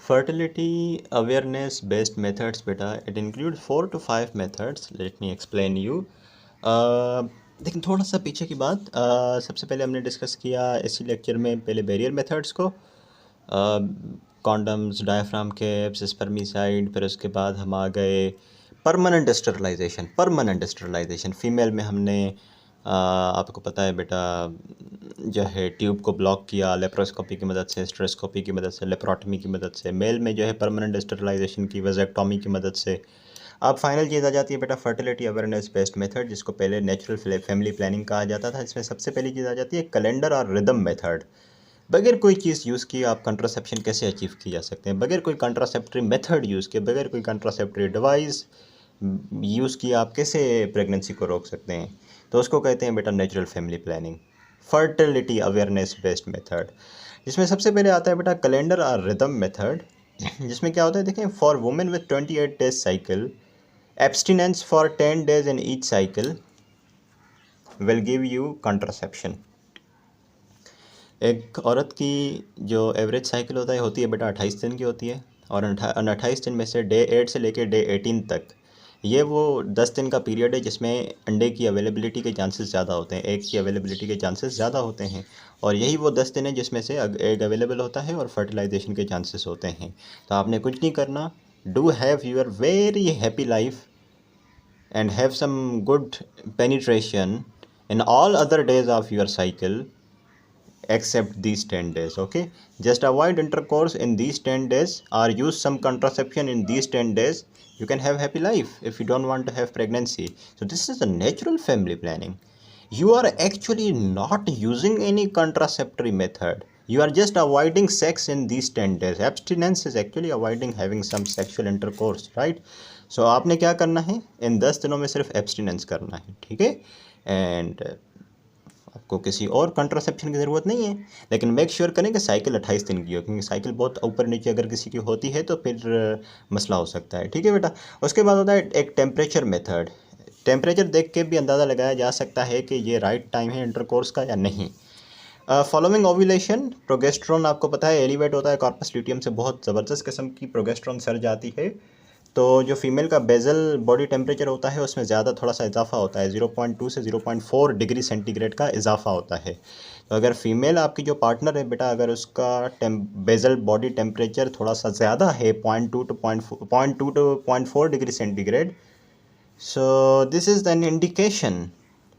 Fertility awareness based methods beta, it includes 4 to 5 methods. Let me explain you. लेकिन थोड़ा सा पीछे की बात, सबसे पहले हमने डिस्कस किया इसी लेक्चर में पहले बैरियर मेथड्स को, कॉन्डम्स, डायफ्राम कैप्स, स्पर्मिसाइड। फिर उसके बाद हम आ गए परमानेंट स्टरलाइजेशन फीमेल में हमने आपको पता है बेटा जो है ट्यूब को ब्लॉक किया लेप्रोस्कोपी की मदद से, स्टेरोस्कोपी की मदद से, लेप्रोटमी की मदद से। मेल में जो है परमानेंट स्टरलाइजेशन की वज़ेक्टोमी की मदद से। अब फाइनल चीज़ आ जाती है बेटा फर्टिलिटी अवेयरनेस बेस्ड मेथड, जिसको पहले नेचुरल फैमिली प्लानिंग कहा जाता था। इसमें सबसे पहली चीज़ आ जाती है कैलेंडर और रिदम मेथड। बगैर कोई चीज़ यूज़ किए आप कंट्रासेप्शन कैसे अचीव की जा सकते हैं, बगैर कोई कंट्रासेप्टरी मेथड यूज़ किए, बगैर कोई कंट्रासेप्टरी डिवाइस यूज़ किए आप कैसे प्रेगनेंसी को रोक सकते हैं। तो उसको कहते हैं बेटा natural family planning, fertility awareness based method. जिसमें सबसे पहले आता है बेटा कैलेंडर और रिदम मेथड, जिसमें क्या होता है देखें, for women with 28 days cycle abstinence for 10 days in each cycle will give you contraception. एक औरत की जो एवरेज साइकिल होती है बेटा 28 दिन की होती है, और 28 दिन में से डे 8 से लेकर डे 18 तक ये वो 10 दिन का पीरियड है जिसमें अंडे की अवेलेबिलिटी के चांसेस ज़्यादा होते हैं, एग की अवेलेबिलिटी के चांसेस ज़्यादा होते हैं। और यही वो 10 दिन है जिसमें से एग अवेलेबल होता है और फर्टिलाइजेशन के चांसेस होते हैं। तो आपने कुछ नहीं करना, do have you're very happy life and have some good penetration in all other days of your cycle except these 10 days. Okay, just avoid intercourse in these 10 days or use some contraception in these 10 days. You can have happy life if you don't want to have pregnancy. So this is a natural family planning. You are actually not using any contraceptive method. You are just avoiding sex in these 10 days. Abstinence is actually avoiding having some sexual intercourse, right? So आपने क्या करना है, इन 10 दिनों में सिर्फ abstinence करना है, ठीक है। एंड आपको किसी और कंट्रासेप्शन की ज़रूरत नहीं है, लेकिन मेक श्योर करें कि साइकिल 28 दिन की हो, क्योंकि साइकिल बहुत ऊपर नीचे अगर किसी की होती है तो फिर मसला हो सकता है, ठीक है बेटा। उसके बाद होता है एक टेम्परेचर मेथड। टेम्परेचर देख के भी अंदाज़ा लगाया जा सकता है कि ये राइट टाइम है इंटरकोर्स का या नहीं। फॉलोइंग ओव्यूलेशन प्रोगेस्ट्रॉन आपको पता है एलिवेट होता है, कॉर्पस ल्यूटियम से बहुत ज़बरदस्त किस्म की प्रोगेस्ट्रॉन सर्ज आती है। तो जो फीमेल का बेजल बॉडी टेम्परेचर होता है उसमें ज़्यादा थोड़ा सा इजाफा होता है, 0.2 से 0.4 डिग्री सेंटीग्रेड का इजाफा होता है। तो अगर फीमेल आपकी जो पार्टनर है बेटा, अगर उसका बेजल बॉडी टेम्परेचर थोड़ा सा ज़्यादा है 0.2 to 0.4 degree centigrade, so this is an indication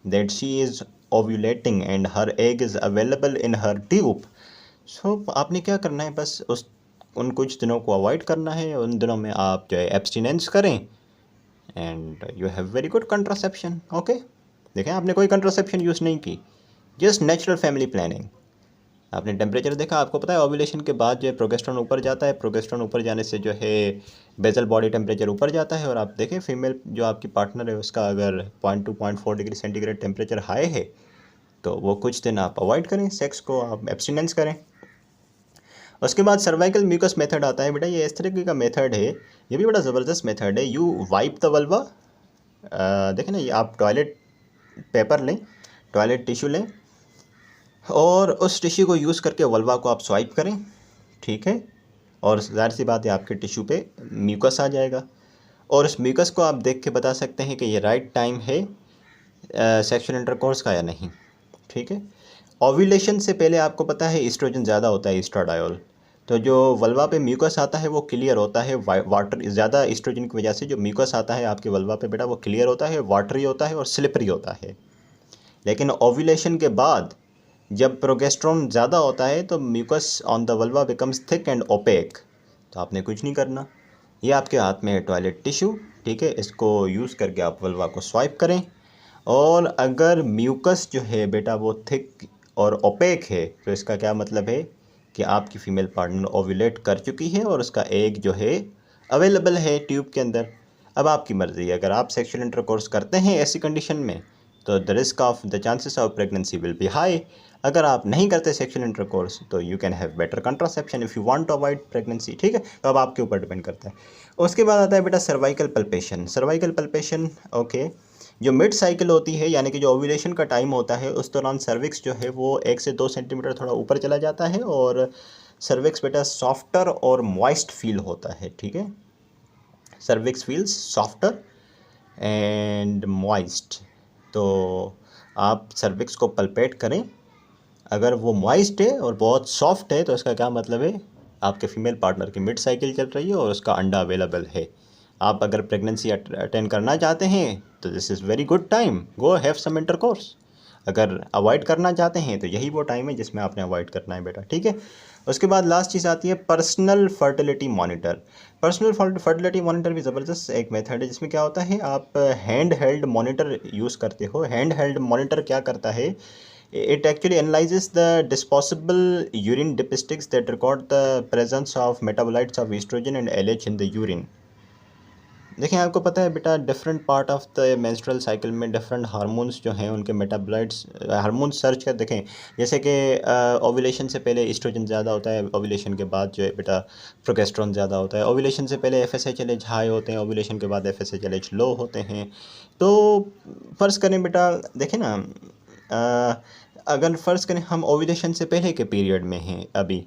that she is ovulating and her egg is available in her tube. So आपने क्या करना है, बस उन कुछ दिनों को अवॉइड करना है, उन दिनों में आप जो है एब्सटिनेंस करें and you have very good contraception. Okay, देखें आपने कोई कंट्रासेप्शन यूज़ नहीं की, जस्ट नेचुरल फैमिली प्लानिंग। आपने टेम्परेचर देखा, आपको पता है ओव्यूलेशन के बाद जो है प्रोगेस्ट्रॉन ऊपर जाता है, प्रोगेस्ट्रॉन ऊपर जाने से जो है बेजल बॉडी टेम्परेचर ऊपर जाता है। और आप देखें फीमेल जो आपकी पार्टनर है उसका अगर 0.2 0.4 डिग्री सेंटीग्रेड टेम्परेचर हाई है तो वो कुछ दिन आप अवॉइड करें सेक्स को, आप एब्सटिनेंस करें। उसके बाद सर्वाइकल म्यूकस मेथड आता है बेटा, ये इस तरीके का मेथड है, ये भी बड़ा ज़बरदस्त मेथड है। यू वाइप द वल्वा, देखें ना, ये आप टॉयलेट पेपर लें, टॉयलेट टिश्यू लें और उस टिश्यू को यूज़ करके वल्वा को आप स्वाइप करें, ठीक है। और ज़ाहिर सी बात है आपके टिश्यू पे म्यूकस आ जाएगा, और उस म्यूकस को आप देख के बता सकते हैं कि ये राइट टाइम है सेक्सुअल इंटरकोर्स का या नहीं, ठीक है। ओव्यूलेशन से पहले आपको पता है ईस्ट्रोजन ज़्यादा होता है, ईस्ट्राडायोल। तो जो वल्वा पे म्यूकस आता है वो क्लियर होता है, वाटर ज़्यादा ईस्ट्रोजन की वजह से जो म्यूकस आता है आपके वल्वा पे बेटा वो क्लियर होता है, वाटरी होता है और स्लिपरी होता है। लेकिन ओव्यूलेशन के बाद जब प्रोगेस्ट्रॉन ज़्यादा होता है तो mucus on the vulva becomes thick and opaque. तो आपने कुछ नहीं करना, ये आपके हाथ में है टॉयलेट टिश्यू, ठीक है, इसको यूज़ करके आप वल्वा को स्वाइप करें। और अगर म्यूकस जो है बेटा वो थिक और ओपेक है तो इसका क्या मतलब है कि आपकी फ़ीमेल पार्टनर ओव्यूलेट कर चुकी है और उसका एग जो है अवेलेबल है ट्यूब के अंदर। अब आपकी मर्ज़ी है, अगर आप सेक्सुअल इंटरकोर्स करते हैं ऐसी कंडीशन में तो the risk of the chances of pregnancy will be high. अगर आप नहीं करते सेक्सुअल इंटरकोर्स तो you can have better contraception if you want to avoid pregnancy, ठीक है। तो अब आपके ऊपर डिपेंड करता है। उसके बाद आता है बेटा cervical palpation. Cervical palpation okay, जो मिड साइकिल होती है यानी कि जो ओव्यूलेशन का टाइम होता है उस दौरान सर्विक्स जो है वो 1 से 2 सेंटीमीटर थोड़ा ऊपर चला जाता है और सर्विक्स बेटा सॉफ्टर और मॉइस्ट फील होता है, ठीक है। Cervix feels softer and moist. तो आप सर्विक्स को पल्पेट करें, अगर वो मॉइस्ट है और बहुत सॉफ्ट है तो इसका क्या मतलब है, आपके फीमेल पार्टनर की मिड साइकिल चल रही है और उसका अंडा अवेलेबल है। आप अगर प्रेगनेंसी अटेंड करना चाहते हैं तो this is very good time, go have some intercourse. अगर अवॉइड करना चाहते हैं तो यही वो टाइम है जिसमें आपने अवॉइड करना है बेटा, ठीक है। उसके बाद लास्ट चीज़ आती है personal fertility monitor. Personal fertility monitor भी ज़बरदस्त एक मेथड है जिसमें क्या होता है, आप हैंड हेल्ड मॉनिटर यूज़ करते हो। हैंड हेल्ड मॉनिटर क्या करता है, it actually analyzes the disposable urine dipsticks that record the presence of metabolites of estrogen and LH in the urine। देखिए आपको पता है बेटा, different part of the menstrual cycle में डिफरेंट हार्मोन्स जो हैं उनके मेटाबोलाइट्स, हार्मोन सर्च कर देखें। जैसे कि ओव्यूलेशन से पहले एस्ट्रोजन ज़्यादा होता है, ओव्यूलेशन के बाद जो है बेटा प्रोजेस्टेरोन ज़्यादा होता है। ओव्यूलेशन से पहले FSH/LH हाई होते हैं, ओव्यूलेशन के बाद FSH/LH लो होते हैं। तो फ़र्ज़ करें बेटा, देखें ना, अगर फ़र्ज़ करें हम ओव्यूलेशन से पहले के पीरियड में हैं अभी,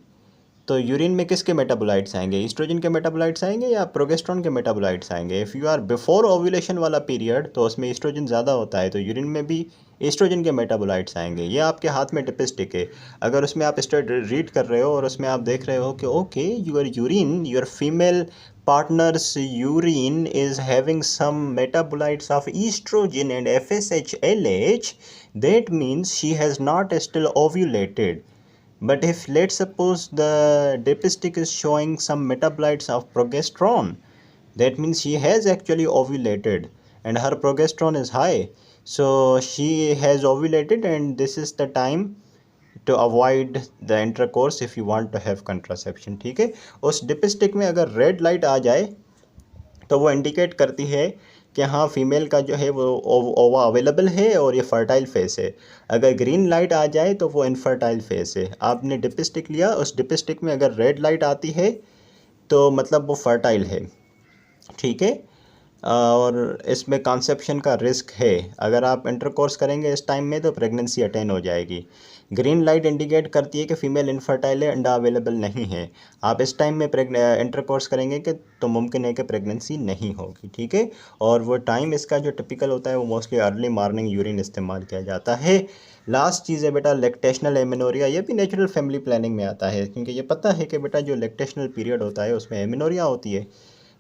तो यूरिन में किसके मेटाबोलाइट्स आएंगे, ईस्ट्रोजन के मेटाबोलाइट्स आएंगे या प्रोजेस्टेरोन के मेटाबोलाइट्स आएंगे। If you are before ovulation वाला पीरियड तो उसमें ईस्ट्रोजन ज़्यादा होता है, तो यूरिन में भी ईस्ट्रोजन के मेटाबोलाइट्स आएंगे। ये आपके हाथ में डिपिस्टिक है, अगर उसमें आप रीड कर रहे हो और उसमें आप देख रहे हो कि okay your urine, your female partner's urine is having some metabolites of estrogen and FSH/LH, that means she has not still ovulated. But if let's suppose the dipstick is showing some metabolites of progesterone, that means she has actually ovulated and her progesterone is high. So she has ovulated and this is the time to avoid the intercourse if you want to have contraception, ठीक है। उस डिपिस्टिक में अगर red light आ जाए तो वो indicate करती है कि हाँ फीमेल का जो है वो ओवा अवेलेबल है और ये फर्टाइल फेस है। अगर ग्रीन लाइट आ जाए तो वो इनफर्टाइल फेस है। आपने डिपिस्टिक लिया, उस डिपिस्टिक में अगर रेड लाइट आती है तो मतलब वो फर्टाइल है, ठीक है। और इसमें कॉन्सेप्शन का रिस्क है, अगर आप इंटरकोर्स करेंगे इस टाइम में तो प्रेगनेंसी अटेन हो जाएगी। ग्रीन लाइट इंडिकेट करती है कि फ़ीमेल इनफर्टाइल है, अंडा अवेलेबल नहीं है। आप इस टाइम में इंटरकोर्स करेंगे कि तो मुमकिन है कि प्रेगनेंसी नहीं होगी, ठीक है। और वो टाइम इसका जो टिपिकल होता है वो मोस्टली अर्ली मॉर्निंग यूरिन इस्तेमाल किया जाता है। लास्ट चीज़ है बेटा लैक्टेशनल एमिनोरिया। ये भी नेचुरल फैमिली प्लानिंग में आता है, क्योंकि ये पता है कि बेटा जो लैक्टेशनल पीरियड होता है उसमें एमिनोरिया होती है,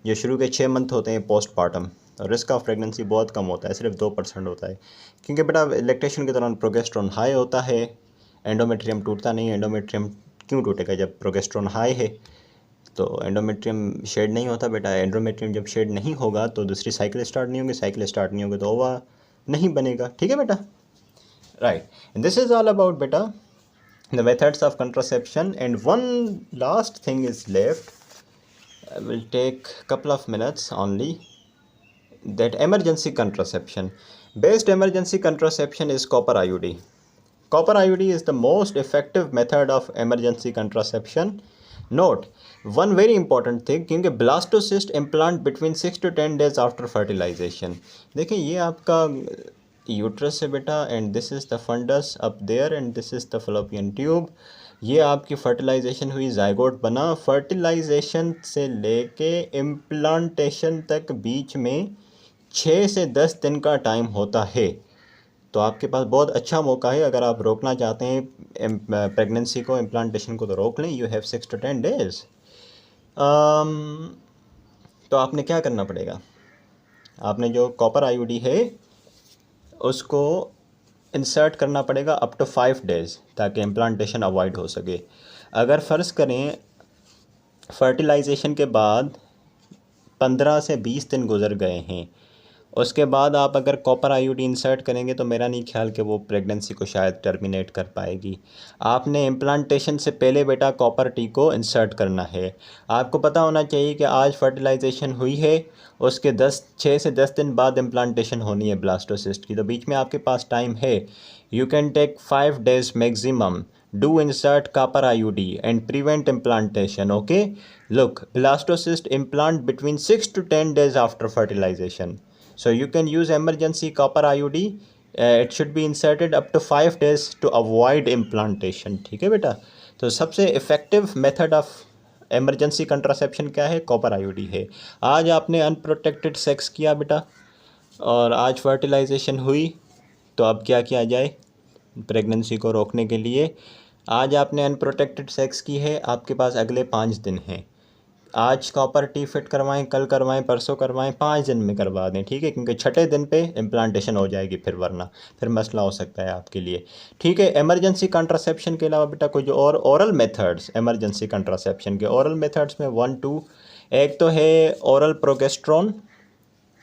जो शुरू के 6 मंथ होते हैं पोस्टपार्टम, और रिस्क ऑफ प्रेगनेंसी बहुत कम होता है, सिर्फ 2% होता है, क्योंकि बेटा लैक्टेशन के दौरान प्रोजेस्टेरोन हाई होता है। एंडोमेट्रियम टूटता नहीं, एंडोमेट्रियम क्यों टूटेगा जब प्रोजेस्टेरोन हाई है, तो एंडोमेट्रियम शेड नहीं होता बेटा। एंडोमेट्रियम जब शेड नहीं होगा तो दूसरी साइकिल स्टार्ट नहीं होगी, साइकिल स्टार्ट नहीं होगी तो ओवा नहीं बनेगा, ठीक है बेटा, right. This is all about बेटा the methods of contraception. And one last thing is left, will take couple of minutes only, that emergency contraception. Best emergency contraception is copper IUD. Copper IUD is the most effective method of emergency contraception. Note one very important thing, क्योंकि blastocyst implant between 6 to 10 days after fertilization। देखिए ये आपका uterus है बेटा, and this is the fundus up there and this is the fallopian tube. ये आपकी fertilisation हुई, zygote बना, फर्टिलाइजेशन से लेके इम्प्लांटेशन तक बीच में 6 से 10 दिन का टाइम होता है। तो आपके पास बहुत अच्छा मौका है, अगर आप रोकना चाहते हैं प्रेगनेंसी को, इम्प्लांटेशन को, तो रोक लें। You have 6 to 10 days। तो आपने क्या करना पड़ेगा, आपने जो कॉपर IUD है उसको इंसर्ट करना पड़ेगा अप टू 5 days, ताकि इम्प्लांटेशन अवॉइड हो सके। अगर फ़र्ज़ करें फर्टिलाइजेशन के बाद 15 से 20 दिन गुजर गए हैं, उसके बाद आप अगर कॉपर IUD इंसर्ट करेंगे तो मेरा नहीं ख्याल कि वो प्रेगनेंसी को शायद टर्मिनेट कर पाएगी। आपने इम्प्लांटेशन से पहले बेटा कॉपर टी को इंसर्ट करना है। आपको पता होना चाहिए कि आज फर्टिलाइजेशन हुई है, उसके 6 से 10 दिन बाद इम्प्लांटेशन होनी है ब्लास्टोसिस्ट की, तो बीच में आपके पास टाइम है। You can take 5 days maximum, do insert copper IUD and prevent implantation, okay? Look, blastocyst implant between 6 to 10 days after fertilization. So you can use emergency copper IUD. It should be inserted up to 5 days to avoid implantation, ठीक है बेटा। तो सबसे effective method of emergency contraception क्या है? Copper IUD है। आज आपने अनप्रोटेक्टेड सेक्स किया बेटा और आज फर्टिलाइजेशन हुई, तो अब क्या किया जाए प्रेगनेंसी को रोकने के लिए? आज आपने अनप्रोटेक्टेड सेक्स की है, आपके पास अगले 5 दिन हैं। आज कॉपर टी फिट करवाएं, कल करवाएं, परसों करवाएं, 5 दिन में करवा दें, ठीक है, क्योंकि छठे दिन पे इम्प्लांटेशन हो जाएगी, वरना फिर मसला हो सकता है आपके लिए, ठीक है। इमरजेंसी कंट्रासेप्शन के अलावा बेटा कुछ और ओरल मेथड्स, इमरजेंसी कंट्रासेप्शन के ओरल मेथड्स में 1-2, एक तो है oral progesterone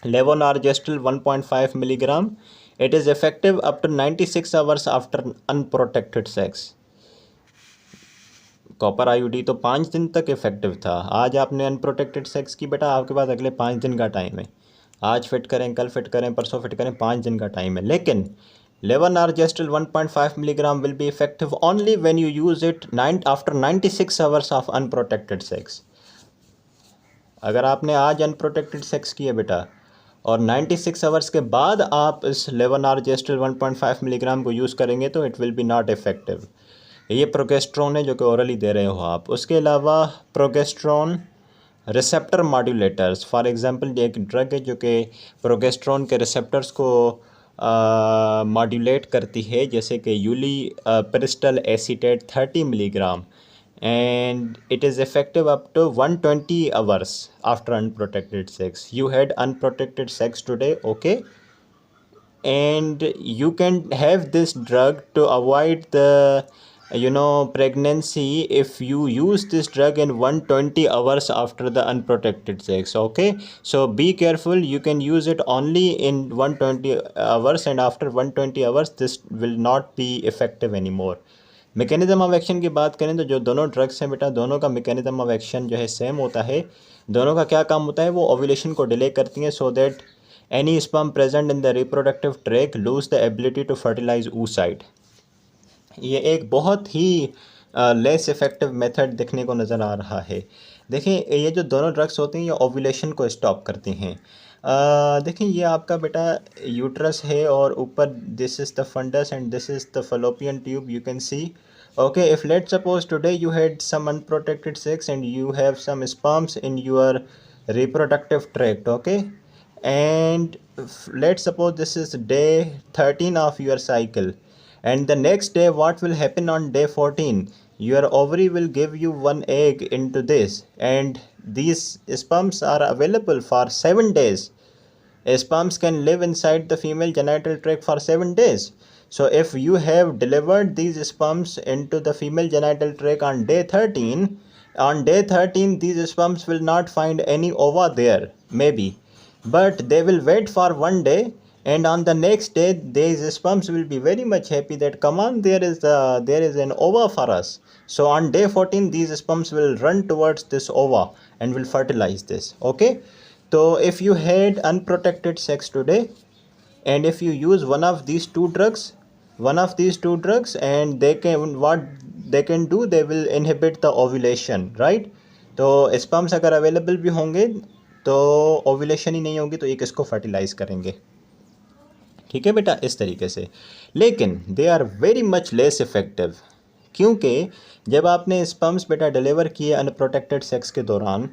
levonorgestrel 1.5 milligram. It is effective up to 96 hours after unprotected sex. Copper IUD तो 5 दिन तक इफेक्टिव था। आज आपने अनप्रोटेक्टेड सेक्स की बेटा, आपके पास अगले 5 दिन का टाइम है। आज फिट करें, कल फिट करें, परसों फिट करें, 5 दिन का टाइम है। लेकिन लेवोनार्जेस्ट्रल 1.5 milligram will be effective only when you use it after 96 hours of unprotected sex. अगर आपने आज अनप्रोटेक्टेड सेक्स किया बेटा और 96 आवर्स के बाद आप इस लेवोनार्जेस्ट्रल 1.5 मिलीग्राम को यूज़ करेंगे तो it will be not effective. ये प्रोगेस्ट्रॉन है जो कि ओरली दे रहे हो आप। उसके अलावा progesterone receptor modulators, for example एक ड्रग है जो कि प्रोगेस्ट्रॉन के रिसेप्टर्स को मॉड्यूलेट करती है, जैसे कि ulipristal acetate 30 milligram, and it is effective up to 120 hours after unprotected sex. You had unprotected sex today, okay, and you can have this drug to avoid the pregnancy if you use this drug in 120 hours after the unprotected sex, okay. So be careful, you can use it only in 120 hours, and after 120 hours this will not be effective anymore. Mechanism of action की बात करें तो जो दोनों drugs हैं बेटा, दोनों का मैकेनिज़्म ऑफ एक्शन जो है सेम होता है। दोनों का क्या काम होता है? वो ओव्यूलेशन को डिले करती हैं, so that any sperm present in the reproductive tract lose the ability to fertilise oocyte। ये एक बहुत ही लेस इफेक्टिव मेथड देखने को नज़र आ रहा है। देखिए ये जो दोनों ड्रग्स होती हैं ये ओव्यूलेशन को स्टॉप करती हैं। देखिए ये आपका बेटा यूट्रस है और ऊपर this is the fundus and this is the fallopian tube, you can see, okay. If let's suppose today you had some unprotected sex and you have some sperms in your reproductive tract, okay, and let's suppose this is day 13 of your cycle, and the next day what will happen on day 14? Your ovary will give you one egg into this, and these sperms are available for 7 days. Sperms can live inside the female genital tract for 7 days. So if you have delivered these sperms into the female genital tract on day 13, these sperms will not find any ova there, maybe, but they will wait for 1 day, and on the next day these sperms will be very much happy that come on, there is an ova for us. So on day 14 these sperms will run towards this ova and will fertilize this, okay. So if you had unprotected sex today and if you use one of these two drugs, and they can do, they will inhibit the ovulation, right? तो sperms अगर available भी होंगे तो ovulation ही नहीं होगी, तो एक इसको फर्टिलाइज करेंगे, ठीक है बेटा, इस तरीके से। लेकिन they are very much less effective, क्योंकि जब आपने स्पर्म्स बेटा डिलीवर किए अनप्रोटेक्टेड सेक्स के दौरान,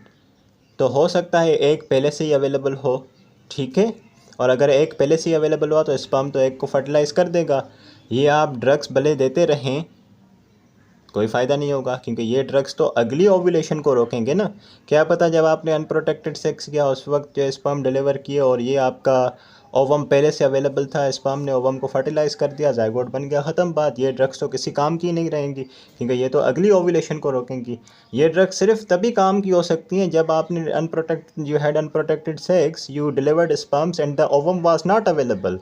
तो हो सकता है एक पहले से ही अवेलेबल हो, ठीक है, और अगर एक पहले से ही अवेलेबल हुआ तो स्पर्म तो एक को फर्टिलाइज़ कर देगा। ये आप ड्रग्स भले देते रहें कोई फ़ायदा नहीं होगा, क्योंकि ये ड्रग्स तो अगली ओव्यूलेशन को रोकेंगे ना। क्या पता जब आपने अनप्रोटेक्टेड सेक्स किया उस वक्त जो स्पर्म डिलीवर किए और ये आपका ओवम पहले से अवेलेबल था, स्पर्म ने ओवम को फर्टिलाइज़ कर दिया, जायगोट बन गया, ख़त्म बात। ये ड्रग्स तो किसी काम की नहीं रहेंगी, क्योंकि ये तो अगली ओव्यूलेशन को रोकेंगी। ये ड्रग्स सिर्फ तभी काम की हो सकती हैं जब आपने you had unprotected sex, you delivered sperms and the ovum was not available,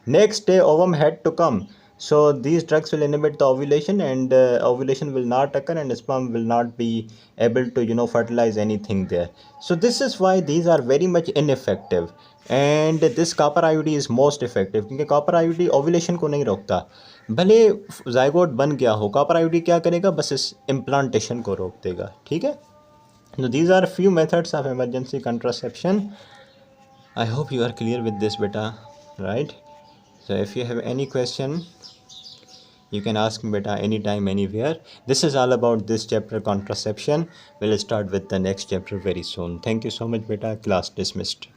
next day ovum had to come. So these drugs will inhibit the ovulation, and ovulation will not occur, and sperm will not be able to fertilize anything there. So this is why these are very much ineffective, and this copper IUD is most effective, क्योंकि copper IUD ovulation को नहीं रोकता। भले zygote बन गया हो, copper IUD क्या करेगा, बस इस implantation को रोक देगा, ठीक है। So these are few methods of emergency contraception. I hope you are clear with this beta, right? So if you have any question, You can ask me beta anytime, anywhere. This is all about this chapter, contraception. We'll start with the next chapter very soon. Thank you so much beta. Class dismissed.